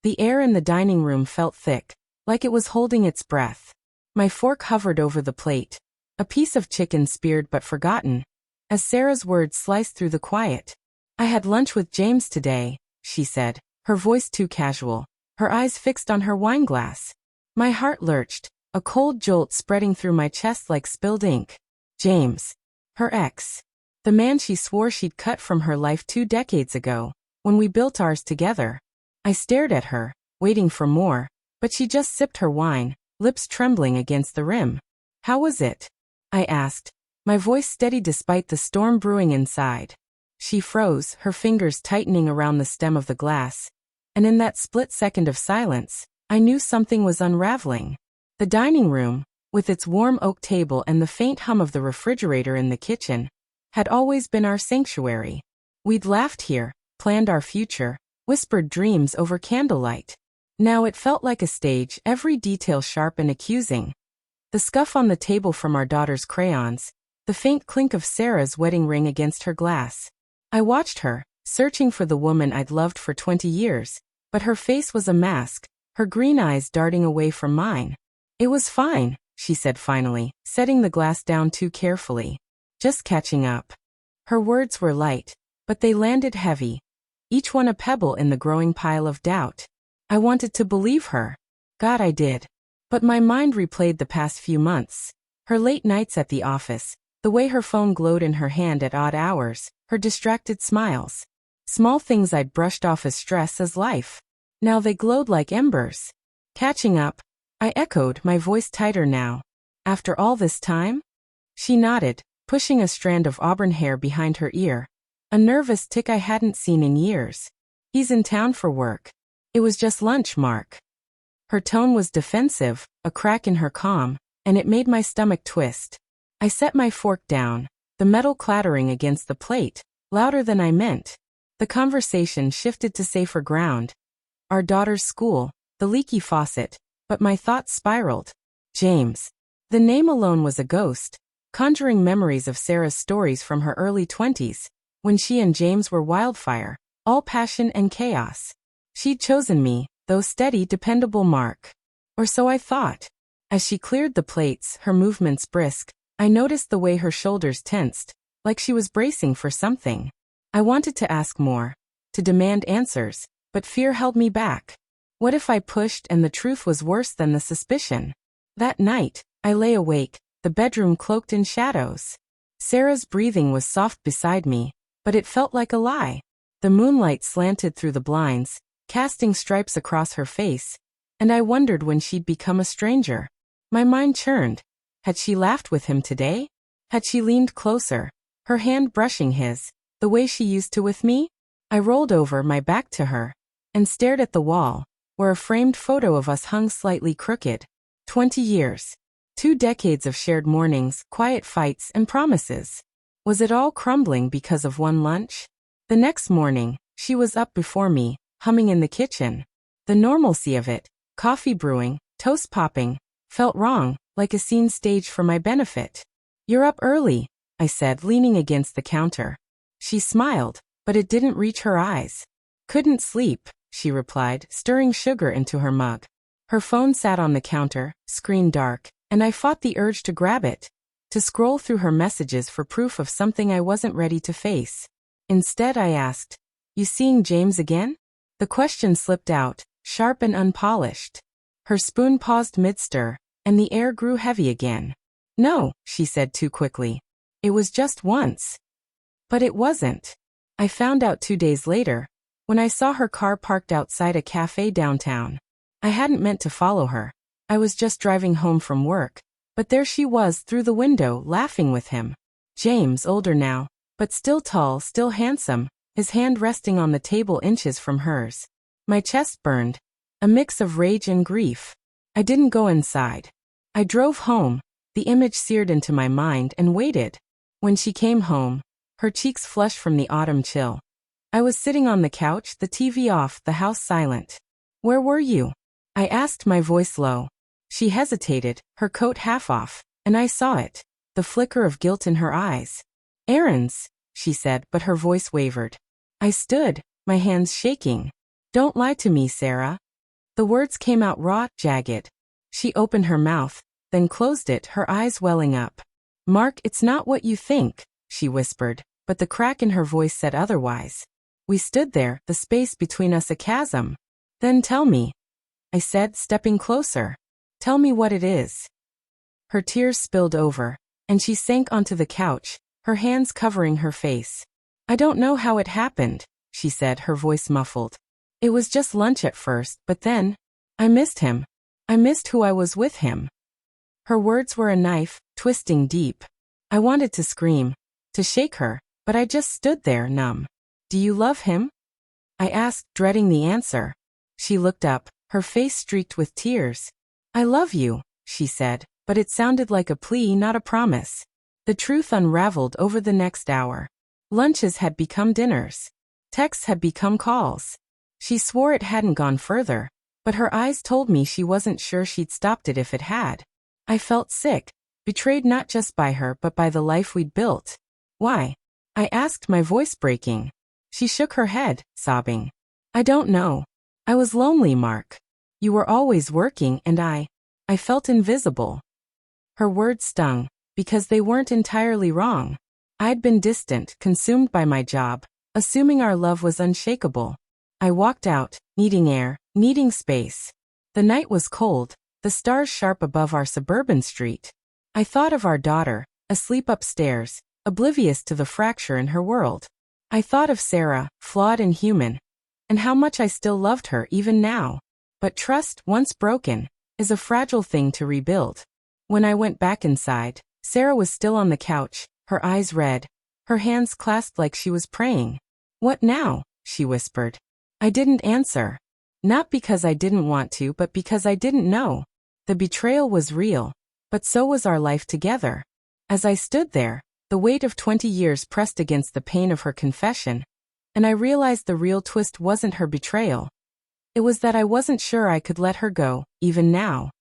The air in the dining room felt thick, like it was holding its breath. My fork hovered over the plate, a piece of chicken speared but forgotten, as Sarah's words sliced through the quiet. "I had lunch with James today," she said, her voice too casual, her eyes fixed on her wineglass. My heart lurched, a cold jolt spreading through my chest like spilled ink. James. Her ex. The man she swore she'd cut from her life 2 decades ago, when we built ours together. I stared at her, waiting for more, but she just sipped her wine, lips trembling against the rim. "How was it?" I asked, my voice steady despite the storm brewing inside. She froze, her fingers tightening around the stem of the glass, and in that split second of silence, I knew something was unraveling. The dining room, with its warm oak table and the faint hum of the refrigerator in the kitchen, had always been our sanctuary. We'd laughed here, planned our future, whispered dreams over candlelight. Now it felt like a stage, every detail sharp and accusing. The scuff on the table from our daughter's crayons, the faint clink of Sarah's wedding ring against her glass. I watched her, searching for the woman I'd loved for 20 years, but her face was a mask, her green eyes darting away from mine. "It was fine," she said finally, setting the glass down too carefully. "Just catching up." Her words were light, but they landed heavy, each one a pebble in the growing pile of doubt. I wanted to believe her. God, I did. But my mind replayed the past few months. Her late nights at the office, the way her phone glowed in her hand at odd hours, her distracted smiles. Small things I'd brushed off as stress as life. Now they glowed like embers. "Catching up," I echoed, my voice tighter now. "After all this time?" She nodded, pushing a strand of auburn hair behind her ear. A nervous tick I hadn't seen in years. "He's in town for work. It was just lunch, Mark." Her tone was defensive, a crack in her calm, and it made my stomach twist. I set my fork down, the metal clattering against the plate, louder than I meant. The conversation shifted to safer ground. Our daughter's school, the leaky faucet, but my thoughts spiraled. James. The name alone was a ghost, conjuring memories of Sarah's stories from her early 20s, when she and James were wildfire, all passion and chaos. She'd chosen me, though steady, dependable Mark. Or so I thought. As she cleared the plates, her movements brisk, I noticed the way her shoulders tensed, like she was bracing for something. I wanted to ask more, to demand answers, but fear held me back. What if I pushed and the truth was worse than the suspicion? That night, I lay awake, the bedroom cloaked in shadows. Sarah's breathing was soft beside me, but it felt like a lie. The moonlight slanted through the blinds, casting stripes across her face, and I wondered when she'd become a stranger. My mind churned. Had she laughed with him today? Had she leaned closer, her hand brushing his, the way she used to with me? I rolled over, my back to her, and stared at the wall, where a framed photo of us hung slightly crooked. 20 years. 2 decades of shared mornings, quiet fights, and promises. Was it all crumbling because of one lunch? The next morning, she was up before me, humming in the kitchen. The normalcy of it, coffee brewing, toast popping, felt wrong, like a scene staged for my benefit. "You're up early," I said, leaning against the counter. She smiled, but it didn't reach her eyes. "Couldn't sleep," she replied, stirring sugar into her mug. Her phone sat on the counter, screen dark, and I fought the urge to grab it, to scroll through her messages for proof of something I wasn't ready to face. Instead I asked, "You seeing James again?" The question slipped out, sharp and unpolished. Her spoon paused mid-stir, and the air grew heavy again. "No," she said too quickly. "It was just once." But it wasn't. I found out 2 days later, when I saw her car parked outside a cafe downtown. I hadn't meant to follow her. I was just driving home from work, but there she was through the window, laughing with him. James, older now, but still tall, still handsome, his hand resting on the table inches from hers. My chest burned, a mix of rage and grief. I didn't go inside. I drove home, the image seared into my mind, and waited. When she came home, her cheeks flushed from the autumn chill. I was sitting on the couch, the TV off, the house silent. "Where were you?" I asked, my voice low. She hesitated, her coat half off, and I saw it, the flicker of guilt in her eyes. "Errands," she said, but her voice wavered. I stood, my hands shaking. "Don't lie to me, Sarah. The words came out raw, jagged. She opened her mouth, then closed it, her eyes welling up. "Mark, it's not what you think," she whispered, but the crack in her voice said otherwise. We stood there, the space between us a chasm. "Then tell me," I said, stepping closer. "Tell me what it is." Her tears spilled over, and she sank onto the couch, her hands covering her face. "I don't know how it happened," she said, her voice muffled. "It was just lunch at first, but then, I missed him. I missed who I was with him." Her words were a knife, twisting deep. I wanted to scream, to shake her, but I just stood there, numb. "Do you love him?" I asked, dreading the answer. She looked up, her face streaked with tears. "I love you," she said, but it sounded like a plea, not a promise. The truth unraveled over the next hour. Lunches had become dinners. Texts had become calls. She swore it hadn't gone further, but her eyes told me she wasn't sure she'd stopped it if it had. I felt sick, betrayed not just by her but by the life we'd built. "Why?" I asked, my voice breaking. She shook her head, sobbing. "I don't know. I was lonely, Mark. You were always working and I felt invisible." Her words stung, because they weren't entirely wrong. I'd been distant, consumed by my job, assuming our love was unshakable. I walked out, needing air, needing space. The night was cold, the stars sharp above our suburban street. I thought of our daughter, asleep upstairs, oblivious to the fracture in her world. I thought of Sarah, flawed and human, and how much I still loved her even now. But trust, once broken, is a fragile thing to rebuild. When I went back inside, Sarah was still on the couch, her eyes red, her hands clasped like she was praying. "What now?" she whispered. I didn't answer. Not because I didn't want to, but because I didn't know. The betrayal was real, but so was our life together. As I stood there, the weight of 20 years pressed against the pain of her confession, and I realized the real twist wasn't her betrayal. It was that I wasn't sure I could let her go, even now.